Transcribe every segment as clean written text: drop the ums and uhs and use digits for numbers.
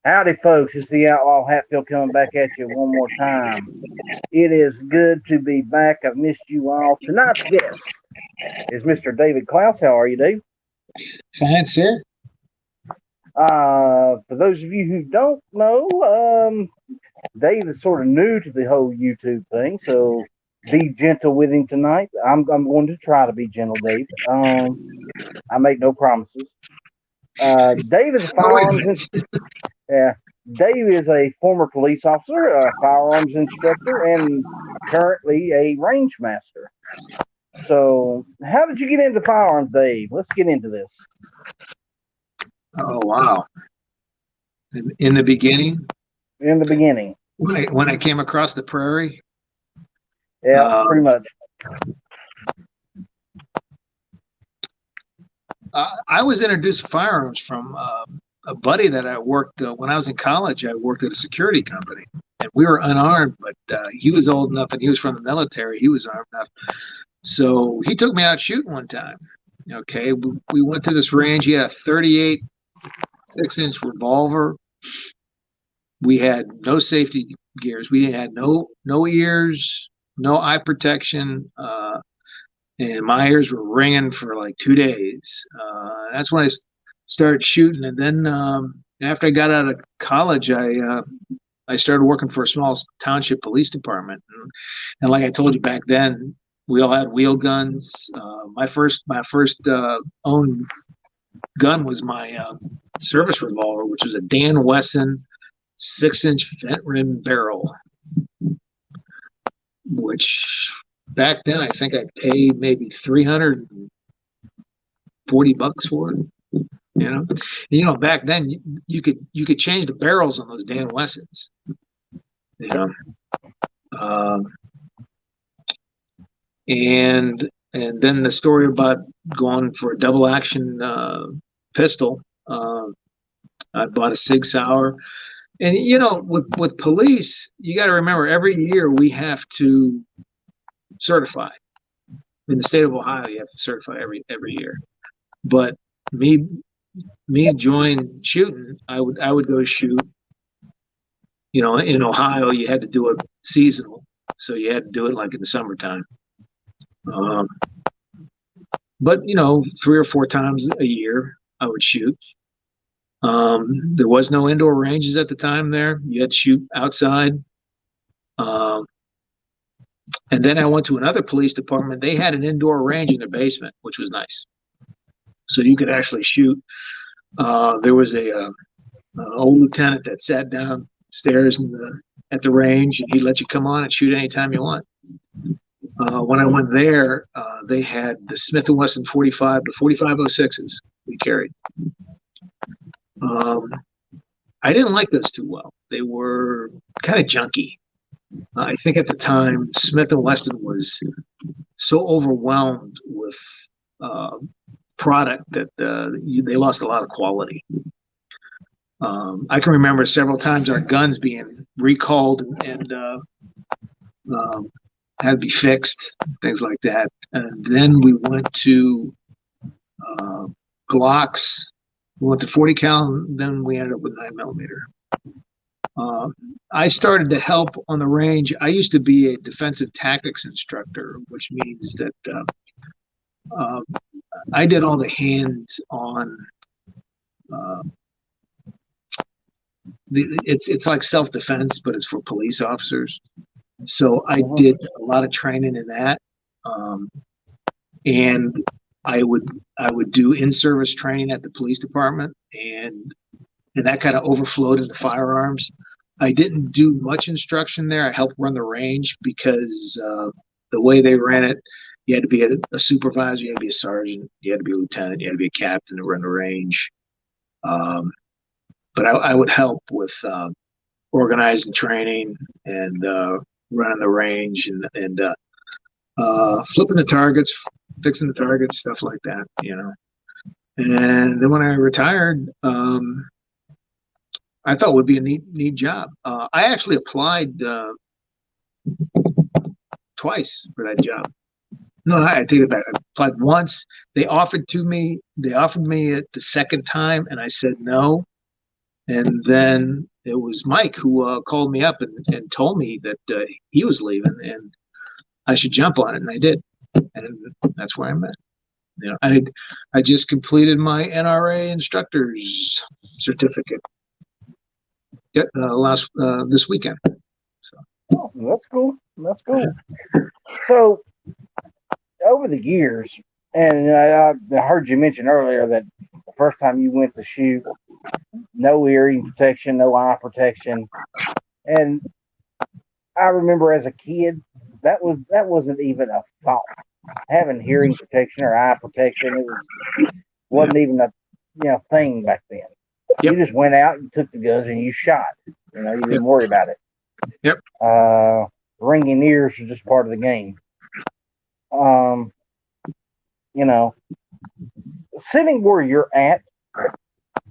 Howdy, folks. It's the Outlaw Hatfield coming back at you one more time. It is good to be back. I've missed you all. Tonight's guest is Mr. David Clousee. How are you, Dave? Fine, sir. For those of you who don't know, Dave is sort of new to the whole YouTube thing, so be gentle with him tonight. I'm going to try to be gentle, Dave. I make no promises. Dave is a Oh, wait a firearms minute. Yeah, Dave is a former police officer, a firearms instructor, and currently a range master. So, how did you get into firearms, Dave? Let's get into this. Oh, wow. In the beginning, In the beginning, when I came across the prairie, yeah, uh, pretty much. I was introduced to firearms from a buddy that I worked when I was in college. I worked at a security company, and we were unarmed, but he was old enough, and he was from the military. He was armed enough, so he took me out shooting one time. Okay, we went to this range. He had a 38 6-inch revolver. We had no safety gears. We didn't have no ears, no eye protection, and my ears were ringing for like 2 days. That's when I started shooting, and then after I got out of college, I started working for a small township police department, and like I told you back then, we all had wheel guns. My first owned gun was my service revolver, which was a Dan Wesson 6-inch vent rim barrel, which back then I think I paid maybe $340 for it. Back then you could change the barrels on those Dan Wessons. You know, um, and then the story about going for a double action pistol. I bought a Sig Sauer. And with police, you got to remember every year we have to certify. In the state of Ohio, you have to certify every year. But me enjoying shooting, I would go shoot. In Ohio, you had to do it seasonal, so you had to do it like in the summertime. But 3 or 4 times a year, I would shoot. There was no indoor ranges at the time there. You had to shoot outside. And then I went to another police department. They had an indoor range in their basement, which was nice. So you could actually shoot. There was a old lieutenant that sat downstairs at the range, and he'd let you come on and shoot anytime you want. When I went there, they had the Smith & Wesson 45 to 4506s we carried. I didn't like those too well. They were kind of junky. I think at the time, Smith & Wesson was so overwhelmed with product that they lost a lot of quality. I can remember several times our guns being recalled and had to be fixed, things like that. And then we went to Glocks. We went to 40 cal, and then we ended up with 9mm. I started to help on the range. I used to be a defensive tactics instructor, which means that I did all the hands-on. It's like self-defense, but it's for police officers. So I did a lot of training in that, and I would do in-service training at the police department, and that kind of overflowed into firearms. I didn't do much instruction there. I helped run the range because the way they ran it, you had to be a supervisor, you had to be a sergeant, you had to be a lieutenant, you had to be a captain to run the range. But I would help with organizing training and running the range and flipping the targets, fixing the targets, stuff like that, And then when I retired, I thought it would be a neat job. I actually applied twice for that job. No, I take it back. I applied once. They offered me it the second time, and I said no. And then it was Mike who called me up and told me that he was leaving and I should jump on it, and I did, and that's where I'm at. I just completed my NRA instructor's certificate this weekend. So. Oh, that's cool. That's cool. So over the years, and I heard you mention earlier that the first time you went to shoot, no hearing protection, no eye protection, and I remember as a kid that wasn't even a thought. Having hearing protection or eye protection, wasn't even a thing back then. Yep. You just went out, you took the guns, and you shot. You didn't worry about it. Yep. Ringing ears was just part of the game. Sitting where you're at,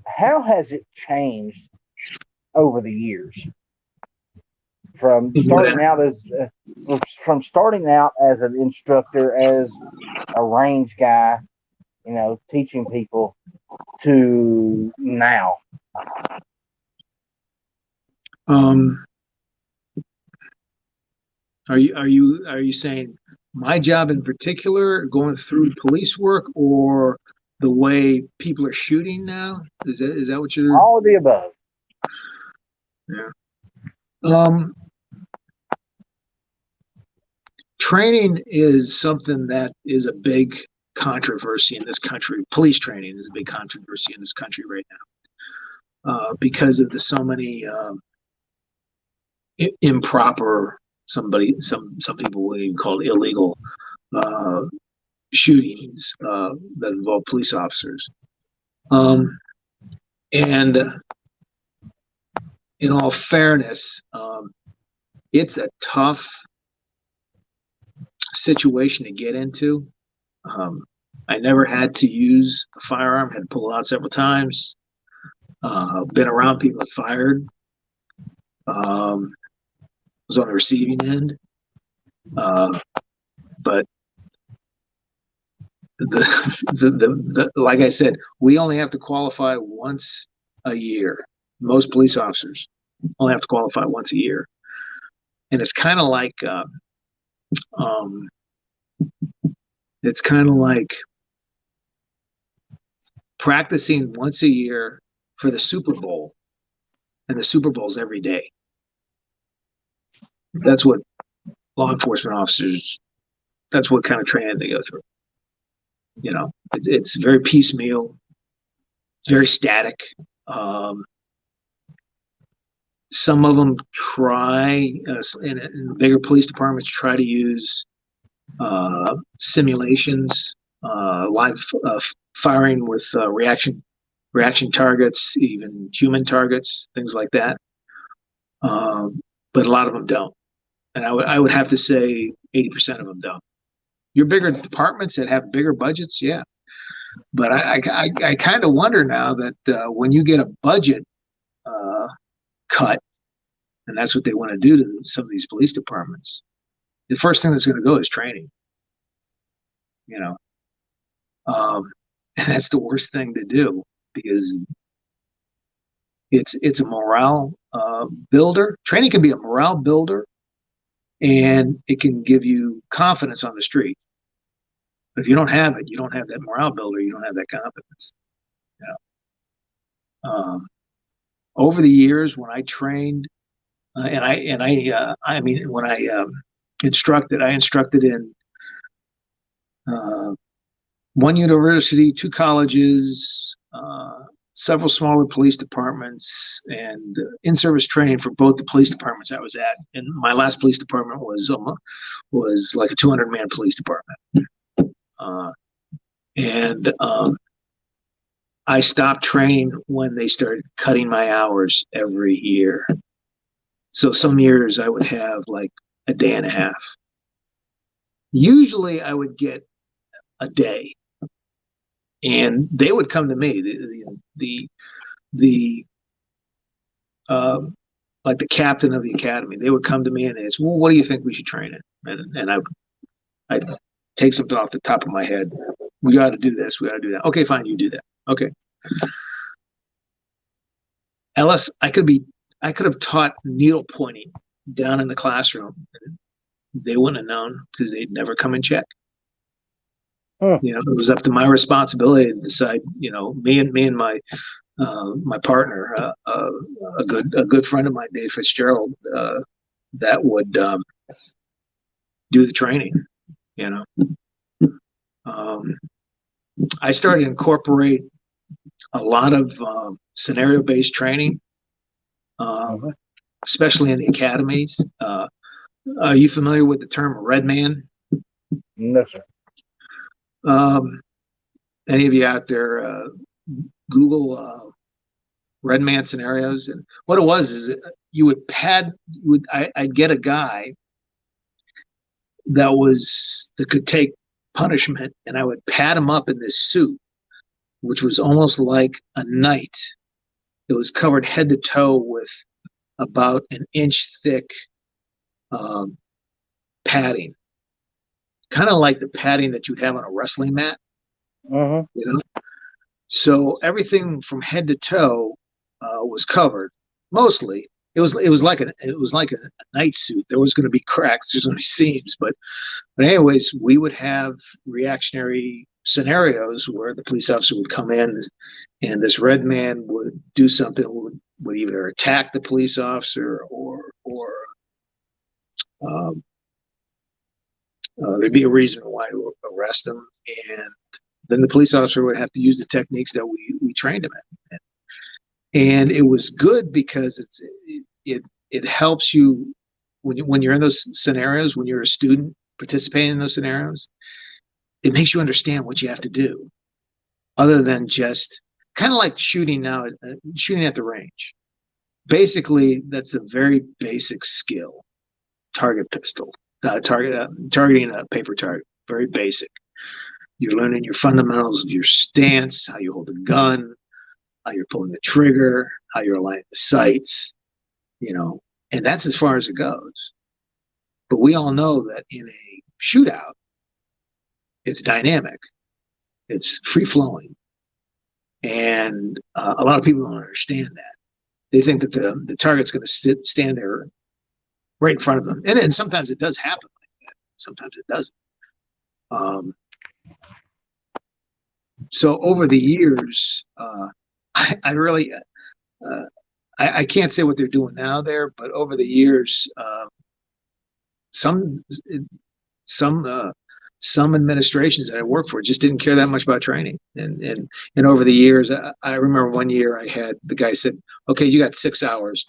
how has it changed over the years? From starting out as an instructor, as a range guy, teaching people, to now. Are you saying my job in particular, going through police work, or the way people are shooting now? Is that what you're? All of the above. Yeah. Training is something that is a big controversy in this country. Police training is a big controversy in this country right now because of so many improper, some people would even call it illegal shootings that involve police officers. And in all fairness, it's a tough situation to get into. I never had to use a firearm, had to pull it out several times. Been around people that fired. Was on the receiving end. But the like I said, we only have to qualify once a year. Most police officers only have to qualify once a year. And it's kind of like practicing once a year for the Super Bowl, and the Super Bowl's every day. That's what law enforcement officers, that's what kind of training they go through. It's very piecemeal. It's very static. Some of them try, in bigger police departments, try to use simulations, live firing with reaction targets, even human targets, things like that. But a lot of them don't. And I would have to say 80% of them don't. Your bigger departments that have bigger budgets, yeah. But I kind of wonder now that when you get a budget cut, and that's what they want to do to some of these police departments, the first thing that's going to go is training. And that's the worst thing to do, because it's a morale builder. Training can be a morale builder, and it can give you confidence on the street. But if you don't have it, you don't have that morale builder, you don't have that confidence. Over the years, when I trained, when I instructed in one university, 2 colleges, several smaller police departments, and in-service training for both the police departments I was at. And my last police department was like a 200-man police department. And I stopped training when they started cutting my hours every year. So some years I would have like a day and a half. Usually I would get a day, and they would come to me. Like the captain of the academy, they would come to me and they say, "Well, what do you think we should train in?" And I'd take something off the top of my head. We got to do this. We got to do that. Okay, fine. You do that. Okay. LS, I could have taught needle pointing down in the classroom. They wouldn't have known because they'd never come and check. Huh. You know, it was up to my responsibility to decide. You know, me and my partner, a good friend of mine, Dave Fitzgerald, that would do the training. You know, I started to incorporate a lot of scenario-based training, Uh-huh. especially in the academies. Are you familiar with the term red man? No, sir. Um, any of you out there Google red man scenarios? And what it was is you would I'd get a guy that could take punishment, and I would pad him up in this suit, which was almost like a knight. It was covered head to toe with about an inch thick padding, kind of like the padding that you'd have on a wrestling mat. Uh-huh. You know, so everything from head to toe was covered. Mostly, it was like a night suit. There was going to be cracks, there's going to be seams, but anyways, we would have reactionary scenarios where the police officer would come in, and this red man would do something, would either attack the police officer or there'd be a reason why to arrest him, and then the police officer would have to use the techniques that we trained him in. And it was good because it helps you when you're in those scenarios, when you're a student participating in those scenarios, it makes you understand what you have to do, other than just kind of like shooting at the range. Basically, that's a very basic skill. Target pistol, targeting a paper target, very basic. You're learning your fundamentals of your stance, how you hold a gun, how you're pulling the trigger, how you're aligning the sights, you know, and that's as far as it goes. But we all know that in a shootout, it's dynamic, it's free flowing, and a lot of people don't understand that. They think that the target's going to stand there right in front of them, and sometimes it does happen like that. Sometimes it doesn't. So over the years, I really I can't say what they're doing now there, but over the years, some administrations that I worked for just didn't care that much about training. And over the years, I remember one year I had the guy said, "Okay, you got 6 hours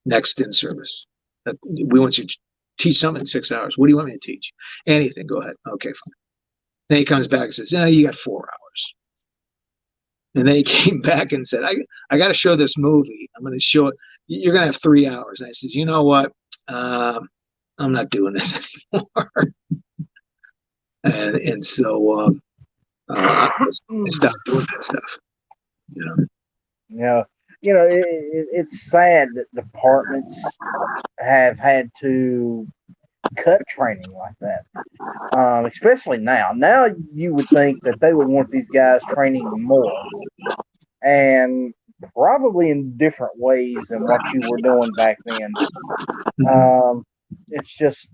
next in service. We want you to teach something in 6 hours. What do you want me to teach? Anything. Go ahead. Okay, fine." Then he comes back and says, "No, you got 4 hours." And then he came back and said, I got to show this movie. I'm going to show it. You're going to have 3 hours. And I says, you know what? I'm not doing this anymore. and so I stopped doing that stuff. You know. Yeah. You know, it's sad that departments have had to cut training like that, especially now. Now you would think that they would want these guys training more, and probably in different ways than what you were doing back then. It's just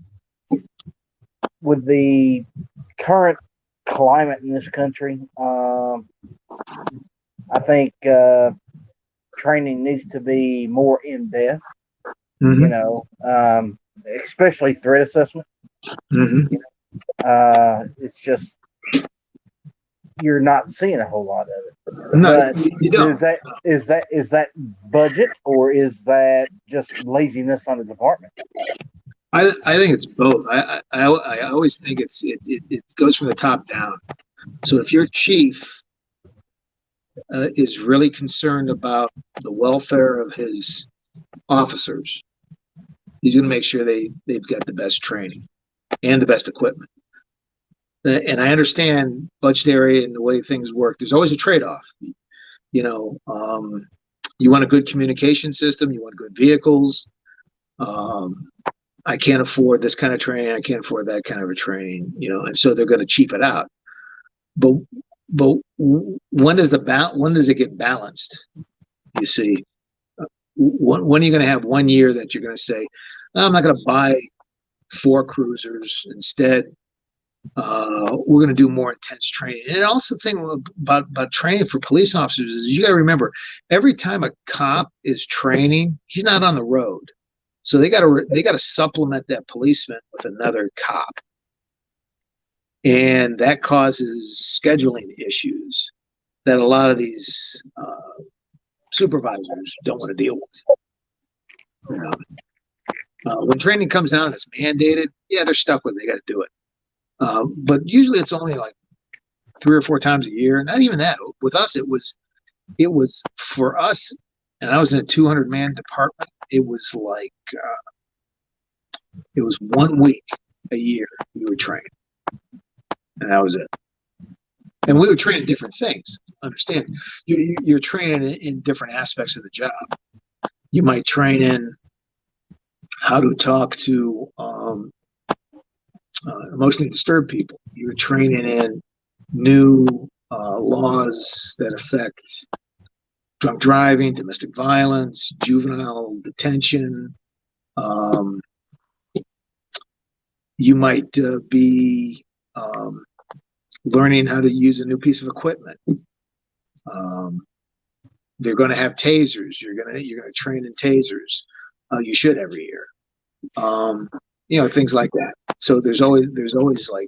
with the current climate in this country, I think training needs to be more in depth. Mm-hmm. You know, especially threat assessment. Mm-hmm. You know, it's just you're not seeing a whole lot of it. No, but you don't. Is that budget, or is that just laziness on the department? I think it's both. I always think it goes from the top down. So if your chief is really concerned about the welfare of his officers, he's going to make sure they've got the best training and the best equipment. And I understand budgetary and the way things work. There's always a trade-off. You know, you want a good communication system. You want good vehicles. I can't afford this kind of training. I can't afford that kind of a training. You know, and so they're going to cheap it out. But when does it get balanced? You see, when are you going to have 1 year that you're going to say, I'm not going to buy 4 cruisers. Instead, we're going to do more intense training. And also the thing about training for police officers is you got to remember, every time a cop is training, he's not on the road. So they got to supplement that policeman with another cop. And that causes scheduling issues that a lot of these supervisors don't want to deal with. You know? When training comes out and it's mandated, yeah, they're stuck with it. They got to do it. But usually it's only like 3 or 4 times a year. Not even that. With us, it was for us, and I was in a 200-man department. It was like it was 1 week a year we were trained, and that was it. And we would train in different things. Understand? You're training in different aspects of the job. You might train in how to talk to emotionally disturbed people. You're training in new laws that affect drunk driving, domestic violence, juvenile detention. You might be learning how to use a new piece of equipment. They're going to have tasers. You're going to train in tasers. You should every year. Things like that. So there's always like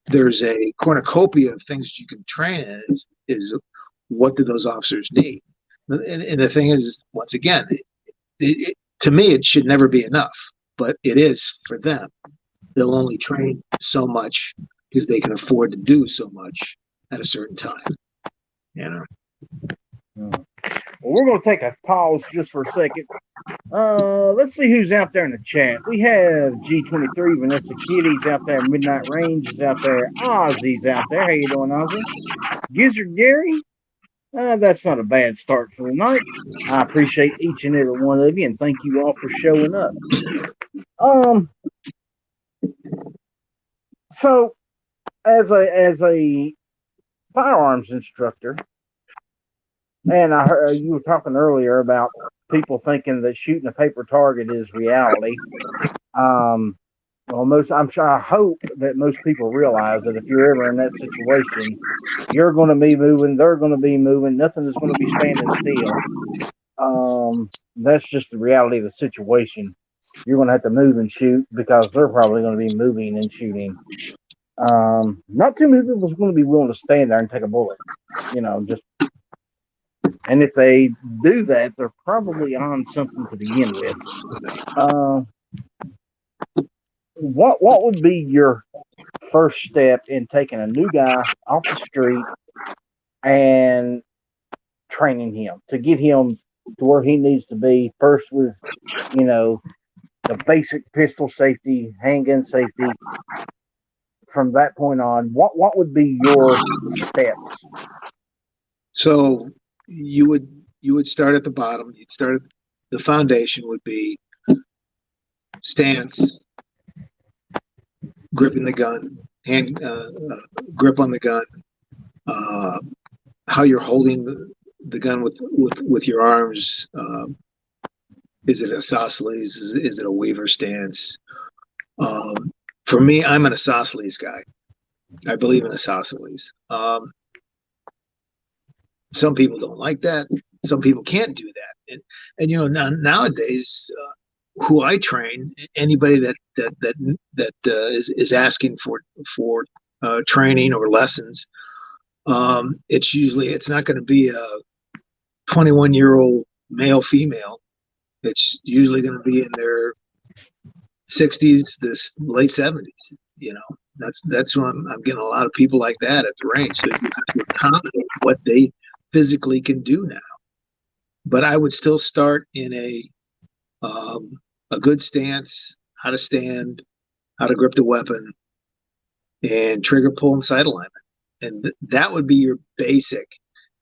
there's a cornucopia of things you can train in. Is what do those officers need? And the thing is, once again, to me, it should never be enough, but it is for them. They'll only train so much because they can afford to do so much at a certain time. Well, we're going to take a pause just for a second. Let's see who's out there in the chat. We have G23, Vanessa Kitty's out there, Midnight Range is out there, Ozzy's out there. How you doing, Ozzy? Gizzard Gary? That's not a bad start for the night. I appreciate each and every one of you, and thank you all for showing up. So as a firearms instructor, and I heard you were talking earlier about people thinking that shooting a paper target is reality. Well, I hope that most people realize that if you're ever in that situation, you're going to be moving, they're going to be moving, nothing is going to be standing still. That's just the reality of the situation. You're going to have to move and shoot because they're probably going to be moving and shooting. Not too many people are going to be willing to stand there and take a bullet. And if they do that, they're probably on something to begin with. What would be your first step in taking a new guy off the street and training him to get him to where he needs to be? First with, the basic pistol safety, handgun safety. From that point on, what would be your steps? So you would start at the bottom. You'd start at the foundation would be stance, gripping the gun, hand grip on the gun, how you're holding the gun with your arms. Is it a isosceles? Is it a Weaver stance? For me, I'm an isosceles guy. I believe in isosceles. Some people don't like that. Some people can't do that. And nowadays, who I train, anybody that is asking for training or lessons, it's not going to be a 21-year-old male female. It's usually going to be in their 60s, this late 70s. That's when I'm getting a lot of people like that at the range. So you have to accommodate what they physically can do now. But I would still start in a good stance, how to stand, how to grip the weapon, and trigger, pull, and sight alignment. And that would be your basic.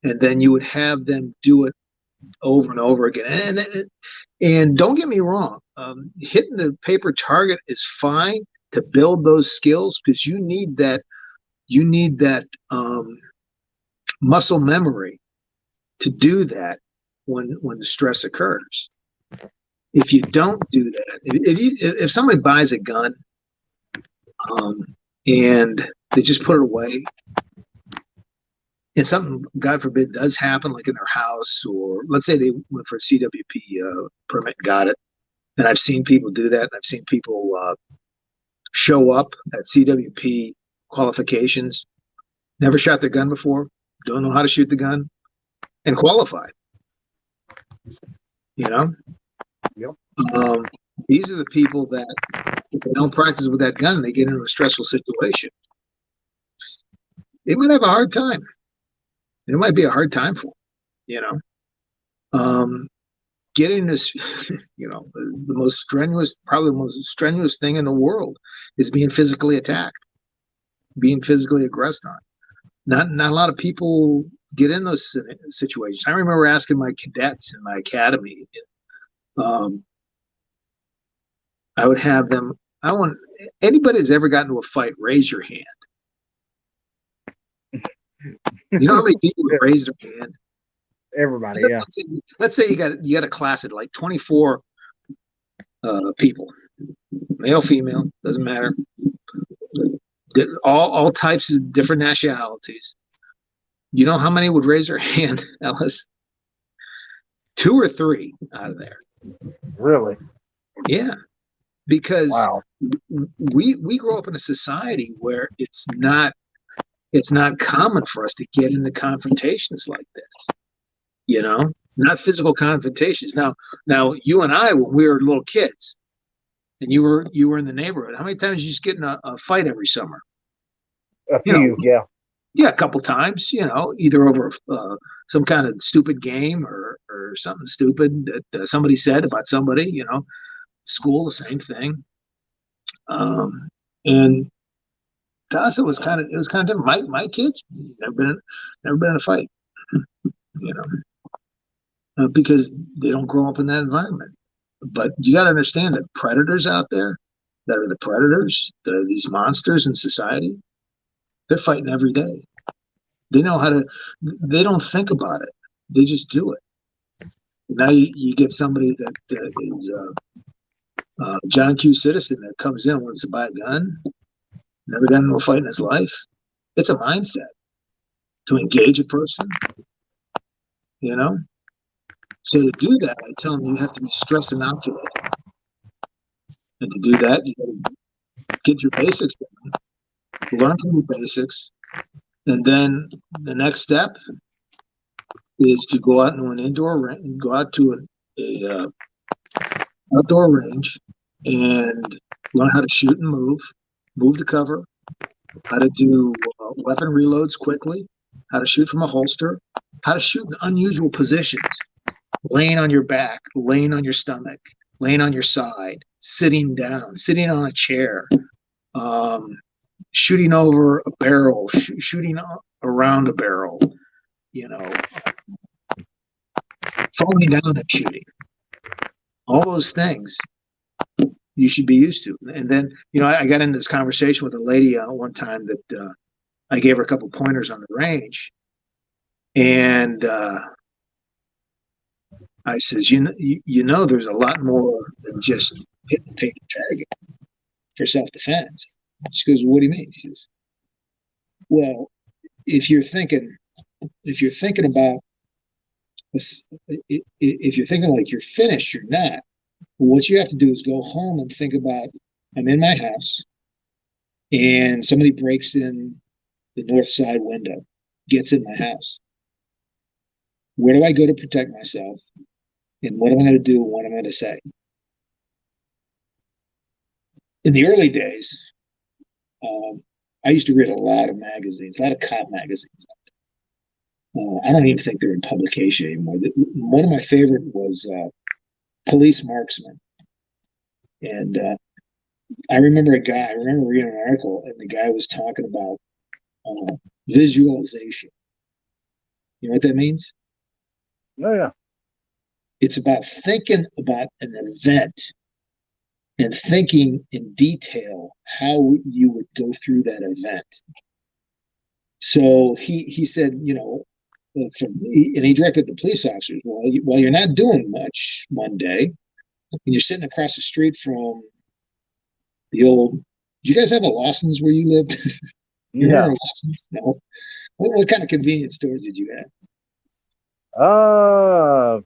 And then you would have them do it over and over again. And don't get me wrong, hitting the paper target is fine to build those skills because you need that muscle memory to do that when the stress occurs. If you don't do that, if somebody buys a gun, and they just put it away, and something, God forbid, does happen, like in their house, or let's say they went for a CWP permit, got it, and I've seen people do that. I've seen people show up at CWP qualifications, never shot their gun before, don't know how to shoot the gun, and qualified. You know, Yep. These are the people that, if they don't practice with that gun, they get into a stressful situation. They might have a hard time. It might be a hard time for them, you know. Getting this, you know, the most strenuous, probably the most strenuous thing in the world is being physically attacked, being physically aggressed on. Not a lot of people get in those situations. I remember asking my cadets in my academy, I would have them, I want anybody who's ever gotten into a fight, raise your hand. You know how many people have raised their hand? Everybody, yeah. Let's say you got a class of like 24 people, male, female, doesn't matter. All types of different nationalities. You know how many would raise their hand, Ellis? 2 or 3 out of there. Really? Yeah, because wow. we grow up in a society where it's not common for us to get into confrontations like this. You know, not physical confrontations. Now, you and I, when we were little kids, and you were in the neighborhood, how many times did you just get in a fight every summer? A few, yeah. Yeah, a couple times, you know, either over some kind of stupid game or something stupid that somebody said about somebody, you know. School, the same thing. And to us, it was kind of different. My kids never been in a fight, you know, because they don't grow up in that environment. But you got to understand that predators out there, that are the predators, that are these monsters in society, they're fighting every day. They know how to. They don't think about it. They just do it. Now you get somebody that is John Q. Citizen that comes in and wants to buy a gun, never got into a fight in his life. It's a mindset to engage a person, you know. So to do that, I tell them you have to be stress inoculated, and to do that, you got to get your basics done, learn from your basics, and then the next step is to go out into an indoor range, go out to a outdoor range, and learn how to shoot and move to cover, how to do weapon reloads quickly, how to shoot from a holster, how to shoot in unusual positions, laying on your back, laying on your stomach, laying on your side, sitting down, sitting on a chair, shooting over a barrel, shooting around a barrel, you know, falling down and shooting. All those things you should be used to. And then, you know, I got into this conversation with a lady one time that I gave her a couple pointers on the range. And I says, you know, there's a lot more than just hit and take the target for self-defense. She goes, what do you mean? She says, well, if you're thinking about this, if you're thinking like you're finished, you're not. What you have to do is go home and think about, I'm in my house and somebody breaks in the north side window, gets in my house. Where do I go to protect myself? And what am I going to do? And what am I going to say? In the early days, I used to read a lot of magazines, a lot of cop magazines. I don't even think they're in publication anymore. One of my favorite was Police Marksman. And I remember reading an article, and the guy was talking about visualization. You know what that means? Oh, yeah. It's about thinking about an event and thinking in detail how you would go through that event. So he said, you know, and he directed the police officers, while you're not doing much one day, and you're sitting across the street from the old. Did you guys have a Lawson's where you lived? You remember No. Lawson's? No. What kind of convenience stores did you have? Uh,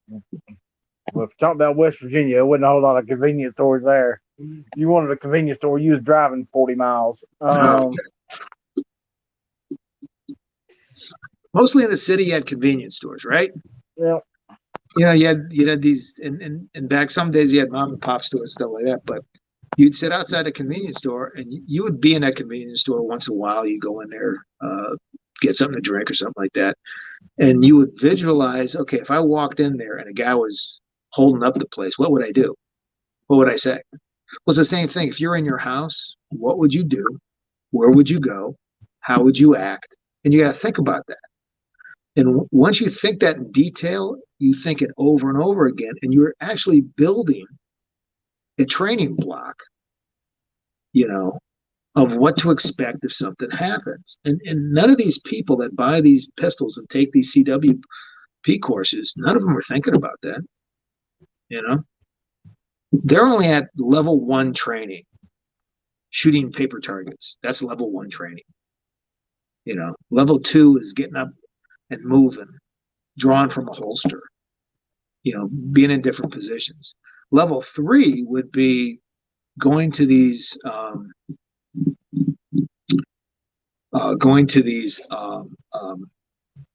well, if you're talking about West Virginia, there wasn't a whole lot of convenience stores there. You wanted a convenience store, you was driving 40 miles. Oh, mostly in the city, you had convenience stores, right? Yeah. You had these, and back some days you had mom and pop stores, stuff like that. But you'd sit outside a convenience store, and you would be in that convenience store once in a while. You go in there, get something to drink or something like that, and you would visualize, okay, if I walked in there and a guy was holding up the place, what would I do? What would I say? Well, it's the same thing. If you're in your house, what would you do? Where would you go? How would you act? And you got to think about that. And once you think that in detail, you think it over and over again, and you're actually building a training block, you know, of what to expect if something happens. And none of these people that buy these pistols and take these CWP courses, none of them are thinking about that. You know, they're only at level 1 training, shooting paper targets. That's level 1 training. You know, level 2 is getting up and moving, drawing from a holster, you know, being in different positions. Level 3 would be going to these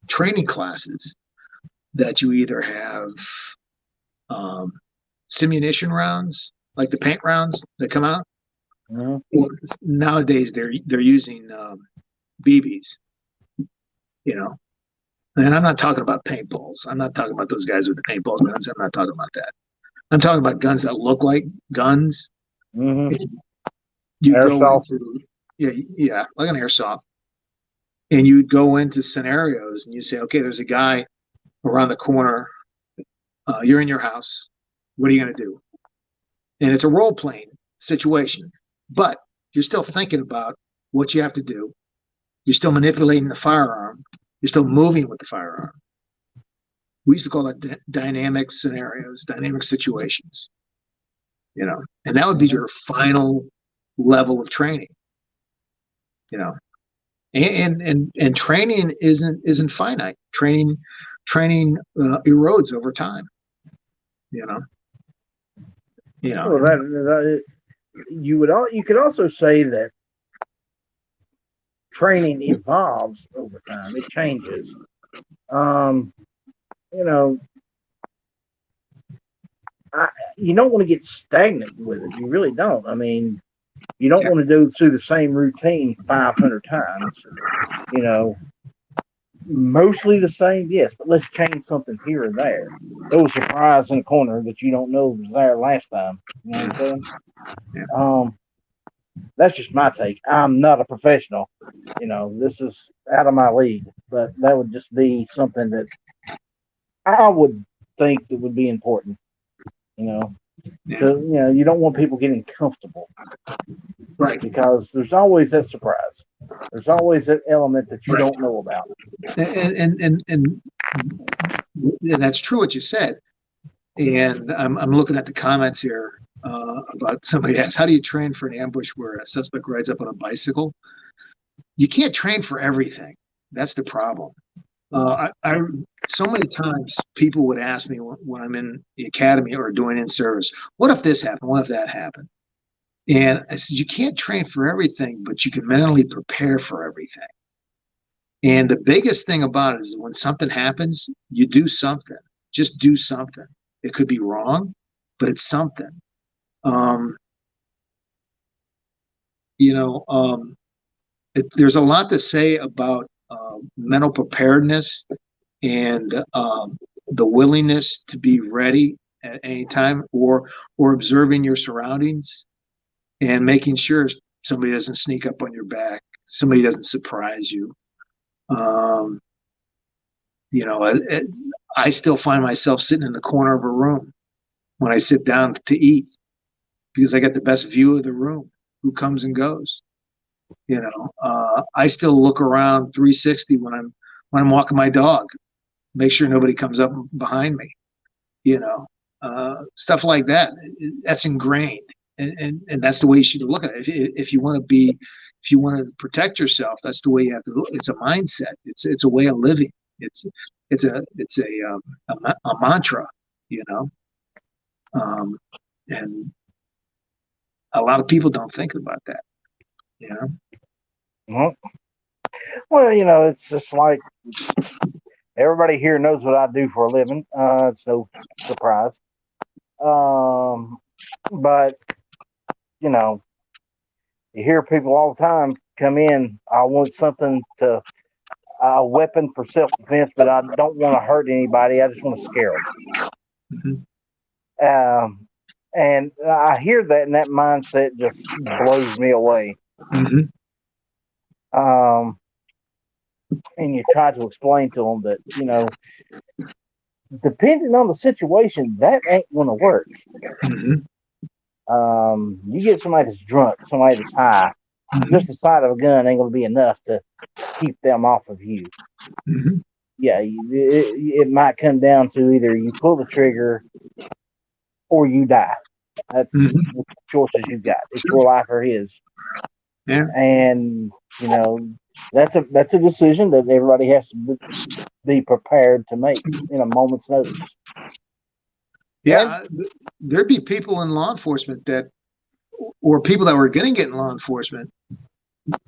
training classes that you either have simunition rounds, like the paint rounds that come out. Mhm. Nowadays they're using BBs, you know. And I'm not talking about paintballs. I'm not talking about those guys with the paintball guns. I'm not talking about that. I'm talking about guns that look like guns. Mhm. You go Airsoft. into, yeah, like an airsoft, and you go into scenarios and you say, okay, there's a guy around the corner. You're in your house. What are you going to do? And it's a role playing situation, but you're still thinking about what you have to do. You're still manipulating the firearm. You're still moving with the firearm. We used to call that dynamic scenarios, dynamic situations, you know, and that would be Mhm. your final level of training, you know. And training isn't finite. Training erodes over time, you know. You know, Well, you could also say that training evolves over time. It changes. Um, you know, you don't want to get stagnant with it. You really don't. I mean, you don't yeah, want to go through the same routine 500 times. You know, mostly the same, yes, but let's change something here or there. Throw a surprise in a corner that you don't know was there last time. You know what I'm saying? yeah, Um, that's just my take. I'm not a professional. You know, this is out of my league, but that would just be something that I would think that would be important. You know, yeah. to you don't want people getting comfortable Right, because there's always that surprise. There's always that element that you right. don't know about. And that's true what you said. And I'm looking at the comments here about somebody asked, how do you train for an ambush where a suspect rides up on a bicycle? You can't train for everything. That's the problem. I so many times people would ask me when I'm in the academy or doing in service, what if this happened? What if that happened? And I said, you can't train for everything, but you can mentally prepare for everything. And the biggest thing about it is when something happens, you do something. Just do something. It could be wrong, but it's something. Um, you know, there's a lot to say about mental preparedness and the willingness to be ready at any time, or observing your surroundings and making sure somebody doesn't sneak up on your back, somebody doesn't surprise you. Um, you know, I still find myself sitting in the corner of a room when I sit down to eat because I get the best view of the room, who comes and goes. You know, I still look around 360 when when I'm walking my dog, make sure nobody comes up behind me, stuff like that. That's ingrained. And that's the way you should look at it. If you want to protect yourself, that's the way you have to look. It's a mindset. It's a way of living. It's a mantra, and a lot of people don't think about that. Well, it's just like everybody here knows what I do for a living. It's no surprise. But you hear people all the time come in. I want something a weapon for self-defense, but I don't want to hurt anybody. I just want to scare them. Mm-hmm. And I hear that, and that mindset just blows me away. Mm-hmm. And you try to explain to them that, depending on the situation, that ain't going to work. Mm-hmm. You get somebody that's drunk, somebody that's high, mm-hmm. just the sight of a gun ain't going to be enough to keep them off of you. Mm-hmm. Yeah, it might come down to either you pull the trigger or you die. That's the choices you got. It's your life or his. Yeah. And that's a decision that everybody has to be prepared to make in a moment's notice. Yeah, there'd be people in law enforcement or people that were going to get in law enforcement,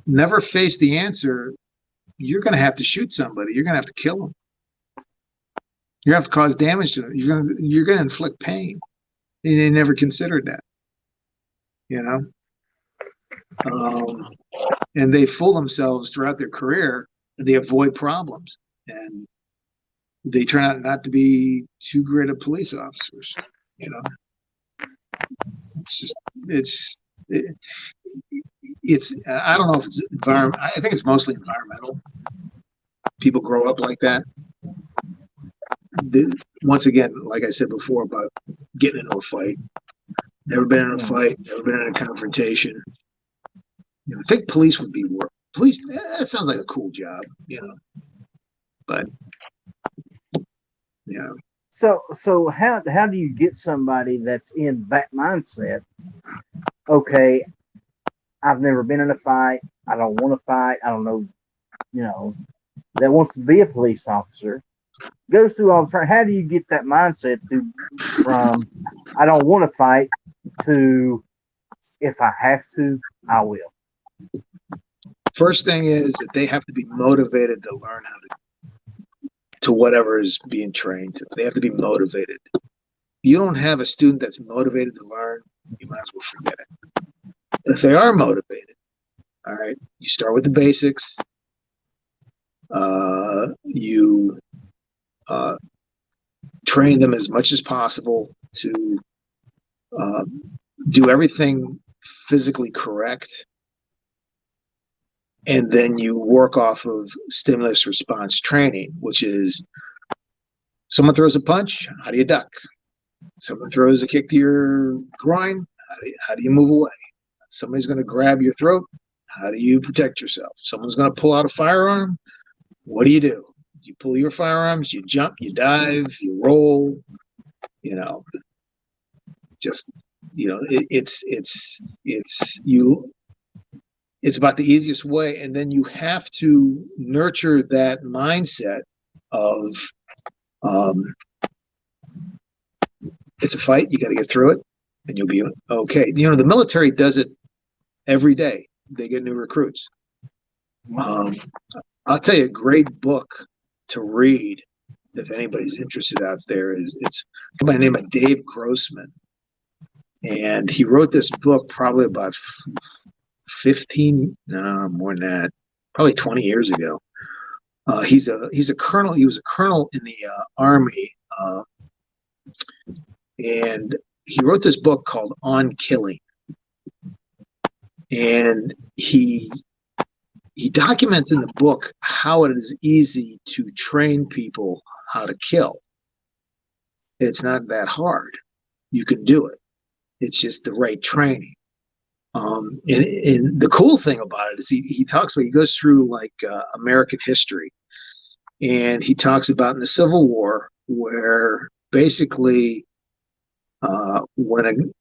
never face the answer. You're going to have to shoot somebody. You're going to have to kill them. You're going to have to cause damage to them. You're going to inflict pain. And they never considered that, and they fool themselves throughout their career. They avoid problems, and they turn out not to be too great of police officers. It's I don't know if it's environment. I think it's mostly environmental. People grow up like that. Once again, like I said before, about getting into a fight. Never been in a fight. Never been in a confrontation. I think police would be work. Police. That sounds like a cool job, But So how do you get somebody that's in that mindset? Okay, I've never been in a fight. I don't want to fight. I don't know, that wants to be a police officer. Goes through all the training. How do you get that mindset from I don't want to fight to if I have to, I will? First thing is that they have to be motivated to learn how to whatever is being trained to. They have to be motivated. You don't have a student that's motivated to learn, you might as well forget it. If they are motivated, all right, you start with the basics. You train them as much as possible to do everything physically correct. And then you work off of stimulus response training, which is someone throws a punch, how do you duck? Someone throws a kick to your groin, how do you move away? Somebody's going to grab your throat, how do you protect yourself? Someone's going to pull out a firearm, what do? You pull your firearms, you jump, you dive, you roll, it's about the easiest way. And then you have to nurture that mindset of it's a fight, you got to get through it and you'll be okay. The military does it every day. They get new recruits. I'll tell you a great book to read if anybody's interested out there. It's by the name of Dave Grossman. And he wrote this book probably about 15, no, more than that, probably 20 years ago. He's a colonel. He was a colonel in the Army, and he wrote this book called On Killing. And he documents in the book how it is easy to train people how to kill. It's not that hard. You can do it. It's just the right training. And the cool thing about it is he talks about, he goes through like American history, And he talks about in the Civil War where basically when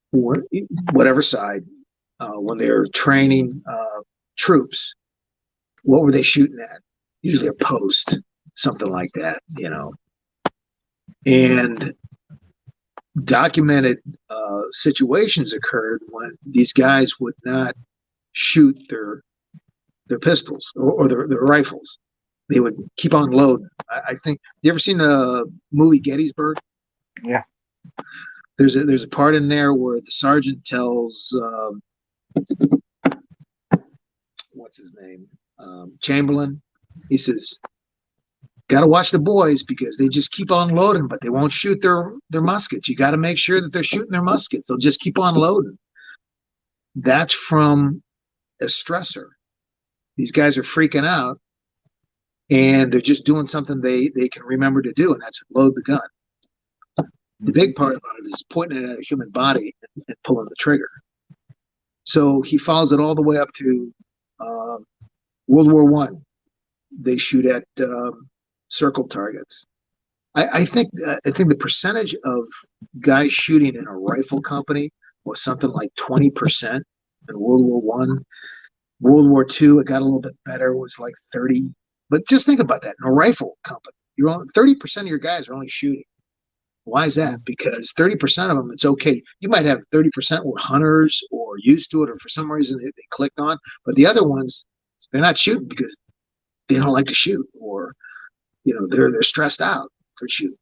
whatever side, when they were training troops, what were they shooting at? Usually a post, something like that, And documented situations occurred when these guys would not shoot their pistols or their rifles. They would keep on loading. I think you ever seen the movie Gettysburg? Yeah. There's a part in there where the sergeant tells what's his name, Chamberlain. He says, "Got to watch the boys because they just keep on loading, but they won't shoot their muskets. You got to make sure that they're shooting their muskets. They'll just keep on loading." That's from a stressor. These guys are freaking out, and they're just doing something they can remember to do, and that's load the gun. The big part about it is pointing it at a human body and pulling the trigger. So he follows it all the way up to World War One. They shoot at circle targets. I think the percentage of guys shooting in a rifle company was something like 20% in World War One. World War Two, it got a little bit better. It was like 30. But just think about that. In a rifle company, you're only 30% of your guys are only shooting. Why is that? Because 30% of them, it's okay. You might have 30% were hunters or used to it, or for some reason they clicked on. But the other ones, they're not shooting because they don't like to shoot, or they're stressed out for shooting.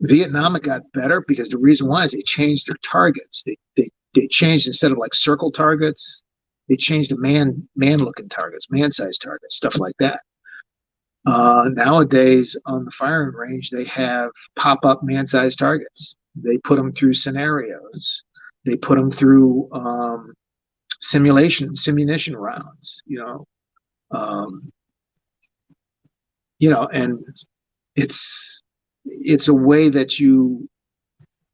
Vietnam, it got better because the reason why is they changed their targets. They changed, instead of like circle targets, they changed to man looking targets, man sized targets, stuff like that. Nowadays on the firing range, they have pop up man sized targets. They put them through scenarios. They put them through simunition rounds. And it's a way that you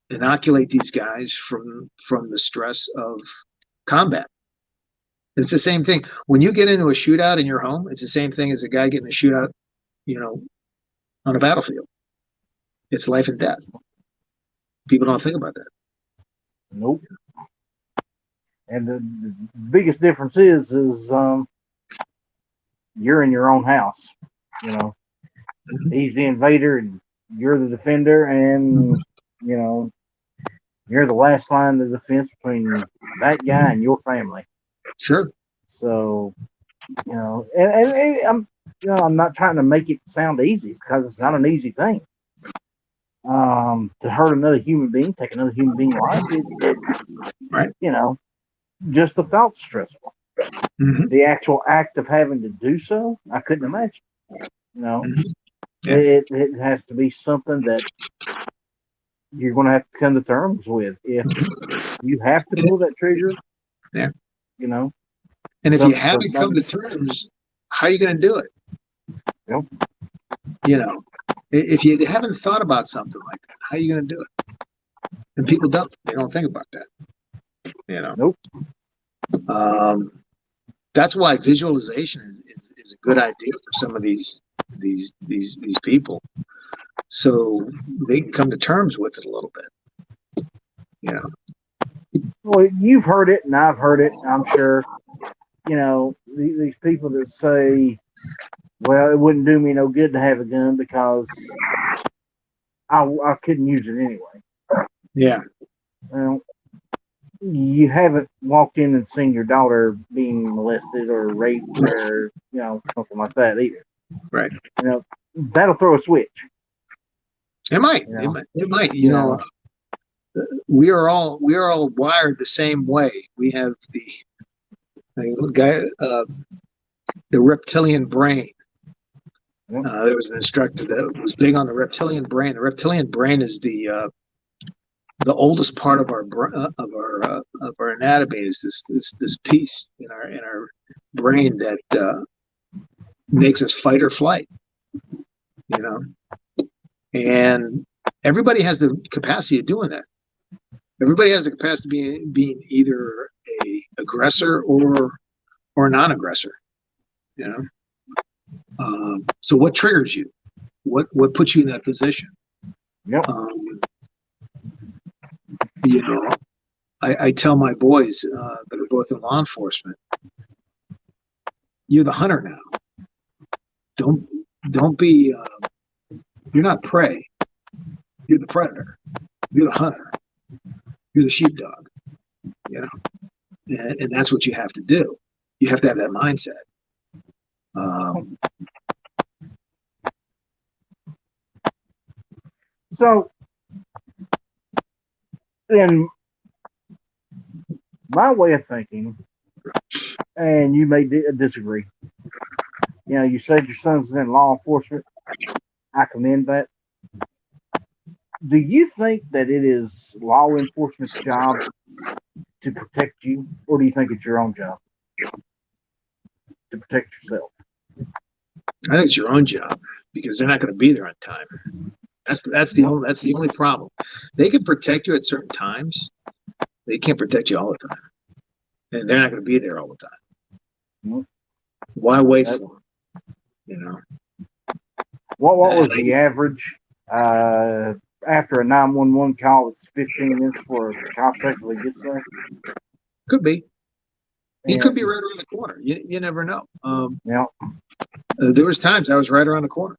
inoculate these guys from the stress of combat. It's the same thing when you get into a shootout in your home. It's the same thing as a guy getting a shootout, on a battlefield. It's life and death. People don't think about that. Nope. And the biggest difference is you're in your own house. He's the invader and you're the defender, and you're the last line of defense between that guy and your family. Sure. So, and I'm not trying to make it sound easy, because it's not an easy thing. To hurt another human being, take another human being life, right. Just the thought's stressful. Mm-hmm. The actual act of having to do so, I couldn't imagine. Mm-hmm. Yeah. It has to be something that you're going to have to come to terms with. If you have to pull that trigger, yeah, and if you haven't come to terms, how are you going to do it? Yep. If you haven't thought about something like that, how are you going to do it? And people don't. They don't think about that. Nope. That's why visualization is a good idea for some of these people, so they can come to terms with it a little bit. Well, you've heard it, and I've heard it. I'm sure. These people that say, "Well, it wouldn't do me no good to have a gun because I couldn't use it anyway." Yeah. Well, you haven't walked in and seen your daughter being molested or raped or something like that either. Right. That'll throw a switch. It might. It might. We are all wired the same way. We have the reptilian brain. There was an instructor that was big on the reptilian brain. The reptilian brain is the oldest part of our anatomy. Is this piece in our brain that makes us fight or flight. And everybody has the capacity of doing that. Everybody has the capacity of being either a aggressor or a non-aggressor. So what triggers you? What puts you in that position? Yep. You know, I tell my boys that are both in law enforcement, you're the hunter now. Don't be. You're not prey. You're the predator. You're the hunter. You're the sheepdog. You know, and that's what you have to do. You have to have that mindset. So, in my way of thinking, and you may disagree. You know, you said your son's in law enforcement. I commend that. Do you think that it is law enforcement's job to protect you, or do you think it's your own job to protect yourself? I think it's your own job because they're not going to be there on time. That's the only problem. They can protect you at certain times. They can't protect you all the time, and they're not going to be there all the time. Why wait for them? You know. What was the average after a 911 call? It's 15 minutes before a cop actually gets there. Could be. He could be right around the corner. You never know. Yeah. There was times I was right around the corner.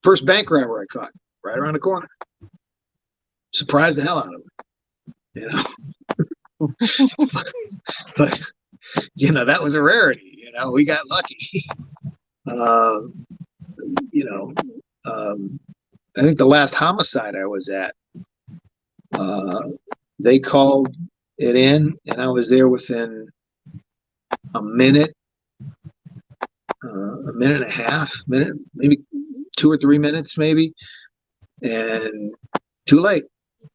First bank robber I caught, right around the corner. Surprised the hell out of him. You know. but you know, that was a rarity. You know, we got lucky. You know, I think the last homicide I was at, they called it in, and I was there within a minute and a half, maybe 2 or 3 minutes, maybe, and too late.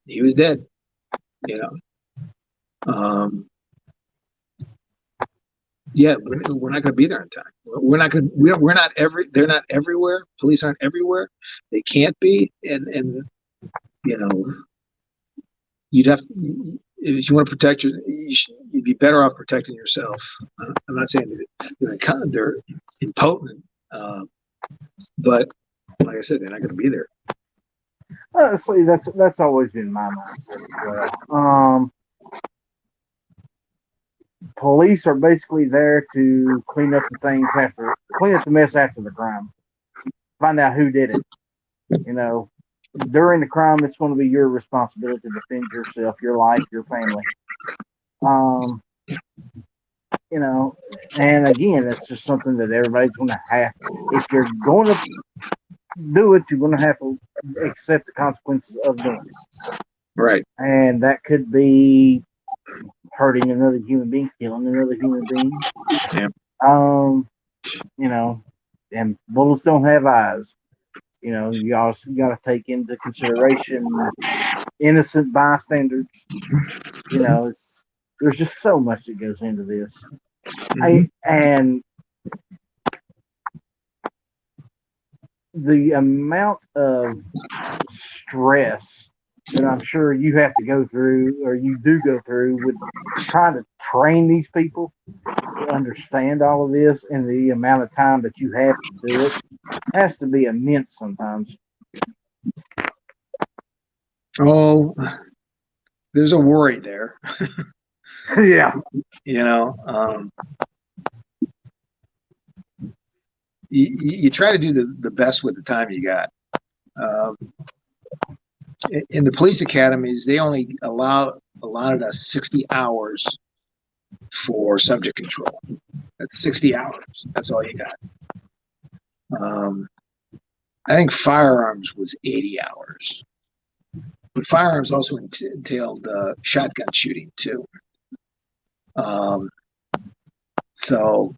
He was dead. You know. Yeah, we're not going to be there in time. We're not going. We're not every. They're not everywhere. Police aren't everywhere. They can't be. And you know, you'd have if you want to protect you'd be better off protecting yourself. I'm not saying they're impotent, but like I said, they're not going to be there. See, that's always been my mindset as well. Police are basically there to clean up the mess after the crime, find out who did it. You know, during the crime, it's going to be your responsibility to defend yourself, your life, your family. You know, and again, that's just something that everybody's going to have. If you're going to do it, you're going to have to accept the consequences of doing it. Right. And that could be hurting another human being, killing another human being. Yeah. You know, and bullets don't have eyes. You know, you also got to take into consideration innocent bystanders. You know, there's just so much that goes into this. And the amount of stress that I'm sure you have to go through, or you do go through, with trying to train these people to understand all of this, and the amount of time that you have to do it has to be immense sometimes. Oh, there's a worry there. Yeah. You know, you try to do the best with the time you got. In the police academies, they only allotted us 60 hours for subject control. That's 60 hours. That's all you got. I think firearms was 80 hours. But firearms also entailed shotgun shooting too. So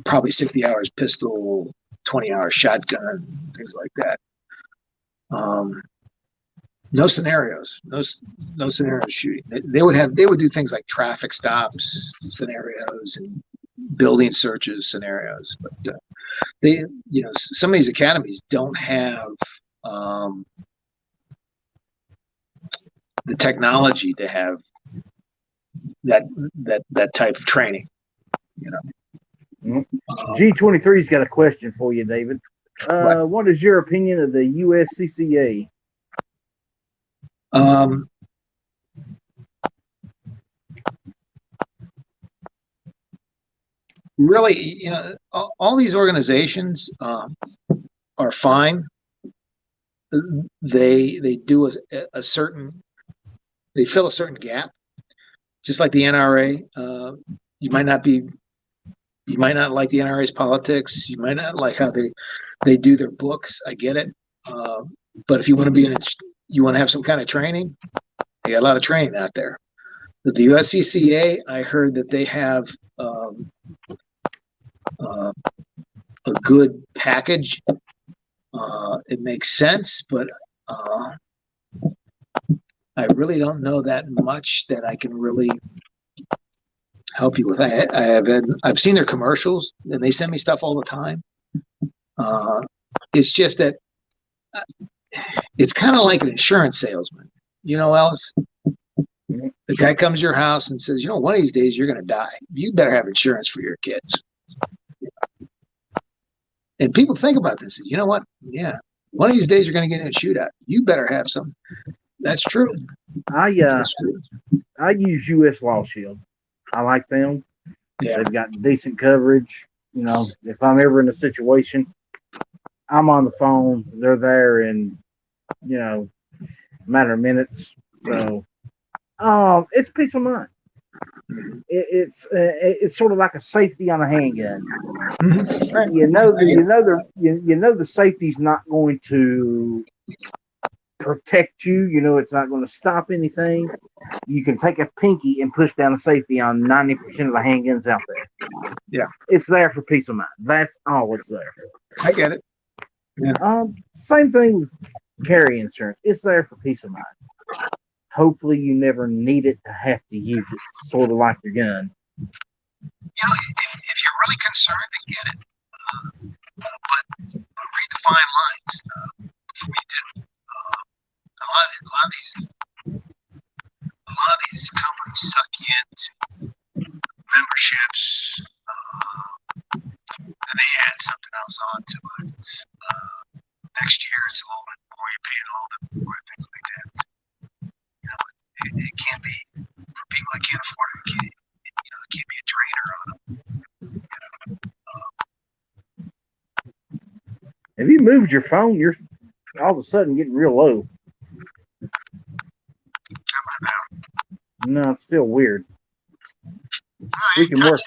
probably 60 hours pistol, 20 hours shotgun, things like that. No scenarios, no scenario shooting. They would do things like traffic stops scenarios and building searches scenarios, but some of these academies don't have the technology to have that type of training. You know. Mhm. G23's got a question for you, David. But What is your opinion of the USCCA? um, really, all these organizations are fine. They do a certain, they fill a certain gap, just like the NRA. You might not be, you might not like the NRA's politics. You might not like how they do their books. I get it. Uh, but if you want to be in, you want to have some kind of training, they got a lot of training out there. With the USCCA, I heard that they have uh, a good package. It makes sense, but I really don't know that much that I can really help you with. I've seen their commercials and they send me stuff all the time. Uh, it's just that it's kind of like an insurance salesman. You know, Ellis, the guy comes to your house and says, one of these days you're going to die. You better have insurance for your kids. And people think about this. You know what? Yeah. One of these days you're going to get in a shootout. You better have some. That's true. That's true. I use US Law Shield. I like them. Yeah. They've got decent coverage. If I'm ever in a situation, I'm on the phone. They're there in, a matter of minutes. So, it's peace of mind. It's sort of like a safety on a handgun. Mm-hmm. Right. The safety's not going to protect you. It's not going to stop anything. You can take a pinky and push down a safety on 90% of the handguns out there. Yeah. It's there for peace of mind. That's all it's there for. I get it. Yeah. Same thing with carry insurance. It's there for peace of mind. Hopefully you never need it to have to use it, sort of like your gun. If you're really concerned, then get it. But read the fine lines before you do. A lot of these companies suck you into memberships, and they add something else onto it. Next year, it's a little bit more. You're paying a little bit more, things like that. It can be for people that can't afford it. It can be a drainer on them. Have you moved your phone? You're all of a sudden getting real low. No, it's still weird. We can work.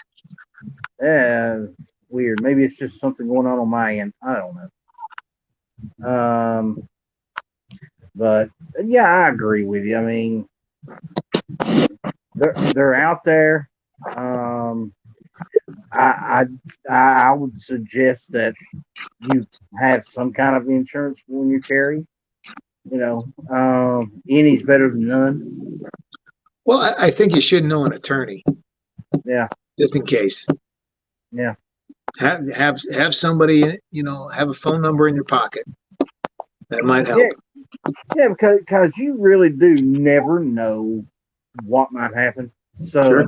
Yeah, weird. Maybe it's just something going on my end. I don't know. But yeah, I agree with you. I mean, they're out there. I would suggest that you have some kind of insurance when you carry. Any's better than none. Well, I think you should know an attorney. Yeah. Just in case. Yeah. Have somebody, have a phone number in your pocket. That might help. Yeah, because you really do never know what might happen. So,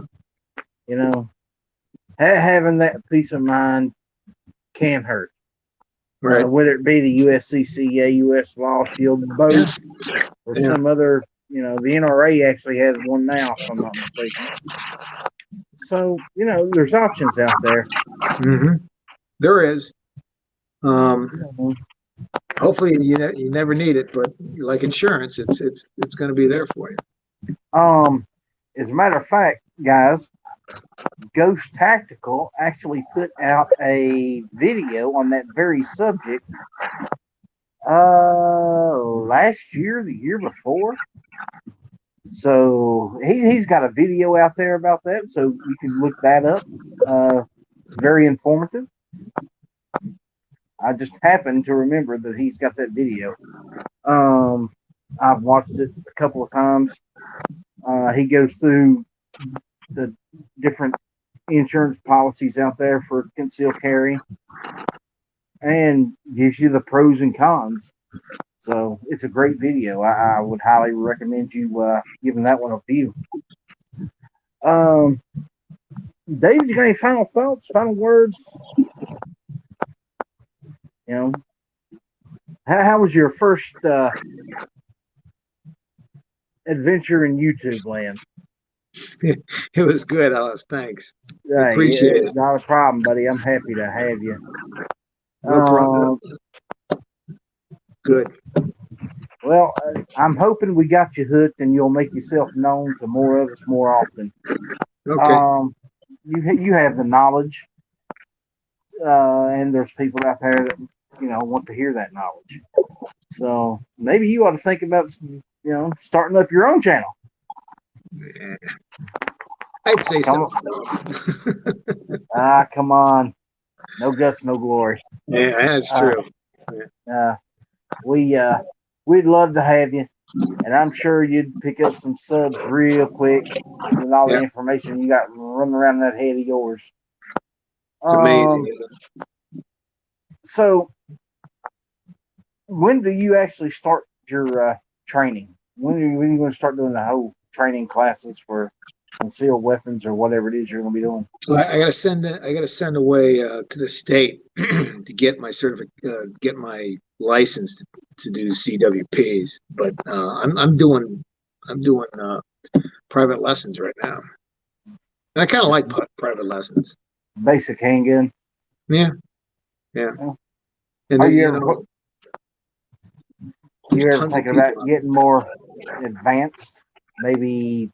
sure. Having that peace of mind can hurt. Right. Whether it be the USCCA, US Law Shield, both, or some other, the NRA actually has one now, if I'm not mistaken. So, there's options out there. Mm-hmm. There is. Hopefully you never need it, but like insurance, it's going to be there for you. As a matter of fact, guys, Ghost Tactical actually put out a video on that very subject last year, the year before. So he's got a video out there about that, so you can look that up. Very informative. I just happened to remember that he's got that video. I've watched it a couple of times. He goes through the different insurance policies out there for concealed carry and gives you the pros and cons. So it's a great video. I would highly recommend you giving that one a view. David, you got any final thoughts, final words? You know, how was your first adventure in YouTube land? It was good, Alice. Thanks. I Hey, appreciate it. not a problem, buddy. I'm happy to have you. No problem. Um, Good. well, I'm hoping we got you hooked, and you'll make yourself known to more of us more often. Okay. Um, you have the knowledge, and there's people out there that want to hear that knowledge. So maybe you ought to think about starting up your own channel. Yeah. I'd say Come so. on, come on, no guts, no glory. Yeah, that's Uh, true. uh, we'd love to have you, and I'm sure you'd pick up some subs real quick with all the Yeah, information you got running around that head of yours. it's amazing. So when do you actually start your training? When are you going to start doing the whole training classes for concealed weapons or whatever it is you're going to be doing? I gotta send away to the state to get my get my license to do CWPs. But I'm doing private lessons right now, and I kind of like private lessons. Basic handgun. Yeah, yeah. Yeah. And Are then, you ever there's tons of thinking people about getting more advanced? Maybe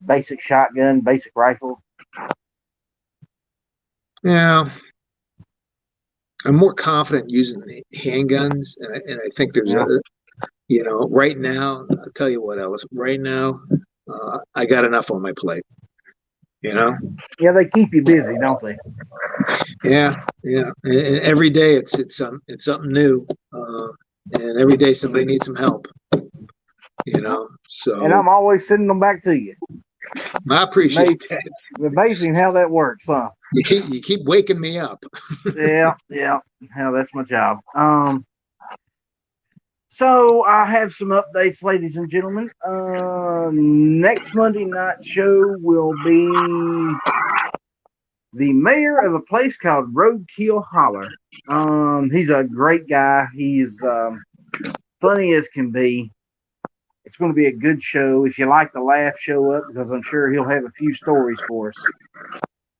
basic shotgun, basic rifle. Yeah, I'm more confident using the handguns, and I think there's Yeah, right now. I'll tell you what, Ellis. Right now, I got enough on my plate. You know. yeah, they keep you busy, don't they? Yeah, yeah. And every day it's something new, and every day somebody needs some help. And So I'm always sending them back to you. I appreciate that. Amazing how that works, huh? You keep waking me up. Yeah, yeah. Hell, that's my job. So I have some updates, ladies and gentlemen. Next Monday night show will be the mayor of a place called Roadkill Holler. He's a great guy. He's funny as can be. It's going to be a good show. If you like to laugh, show up because I'm sure he'll have a few stories for us.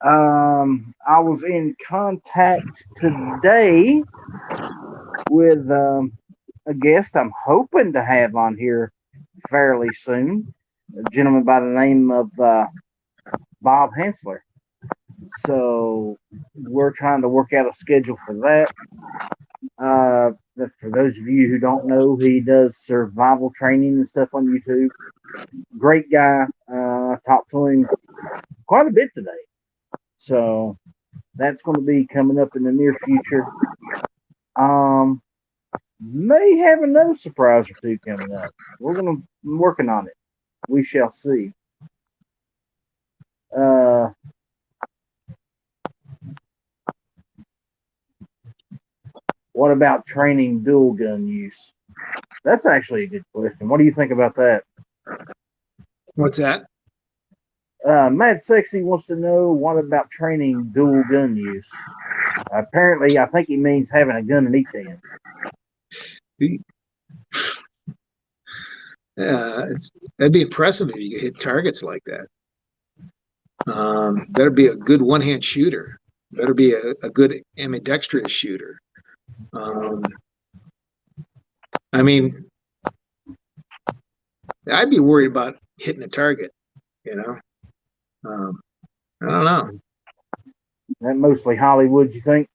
I was in contact today with a guest I'm hoping to have on here fairly soon, a gentleman by the name of Bob Hensler. So we're trying to work out a schedule for that. For those of you who don't know, he does survival training and stuff on YouTube. Great guy. Talked to him quite a bit today. So that's going to be coming up in the near future. May have another surprise or two coming up. We're going to be working on it. We shall see. What about training dual gun use? That's actually a good question. What do you think about that? What's that? Mad Sexy wants to know what about training dual gun use? Apparently, I think he means having a gun in each hand. That'd be impressive if you could hit targets like that. Better be a good one-hand shooter. Better be a good ambidextrous shooter. I mean, I'd be worried about hitting a target. I don't know. That mostly Hollywood, you think?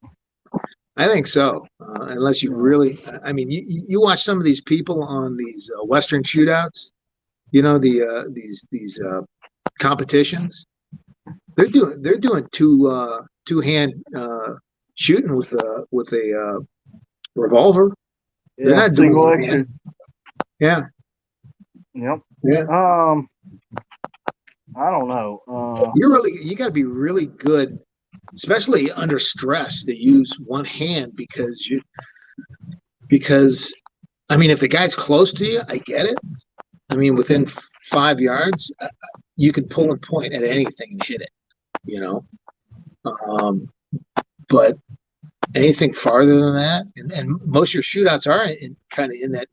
I think so. Unless you really, I mean, you watch some of these people on these Western shootouts. These competitions. They're doing two hand shooting with a revolver. They're not doing single one action. hand. Yeah. Yep. Yeah. I don't know. You got to be really good, especially under stress, to use one hand because I mean, if the guy's close to you, I get it. I mean, within 5 yards, you can pull and point at anything and hit it. you know. But anything farther than that, and most of your shootouts are kind of in that.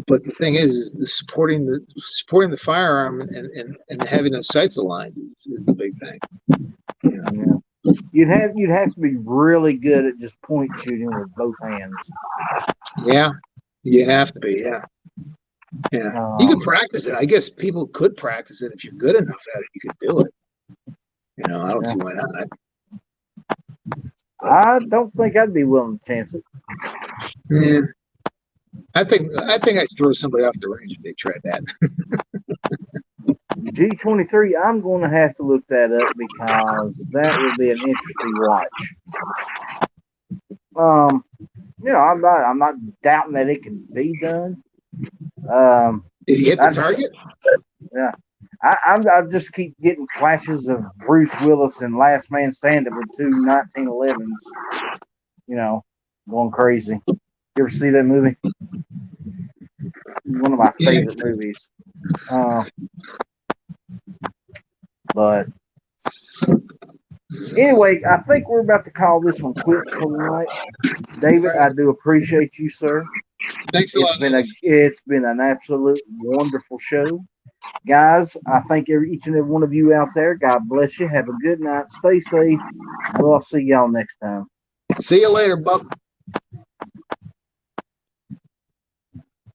But the thing is the supporting the firearm and having those sights aligned is the big thing. You know? Yeah. You'd have to be really good at just point shooting with both hands. Yeah, you have to be. Yeah, yeah. You can practice it. I guess people could practice it if you're good enough at it. You could do it. You know, I don't see why not. I don't think I'd be willing to chance it. Yeah. I think I'd throw somebody off the range if they tried that. G23, I'm going to have to look that up because that would be an interesting watch. You know, I'm not doubting that it can be done. Did he hit the target? Yeah. I just keep getting flashes of Bruce Willis and Last Man Standing with two 1911s, you know, going crazy. You ever see that movie? One of my favorite movies. But anyway, I think we're about to call this one quits for tonight. David, I do appreciate you, sir. Thanks a lot. It's been an absolute wonderful show. Guys, I thank each and every one of you out there. God bless you. Have a good night. Stay safe. We'll see y'all next time. See you later, Buck.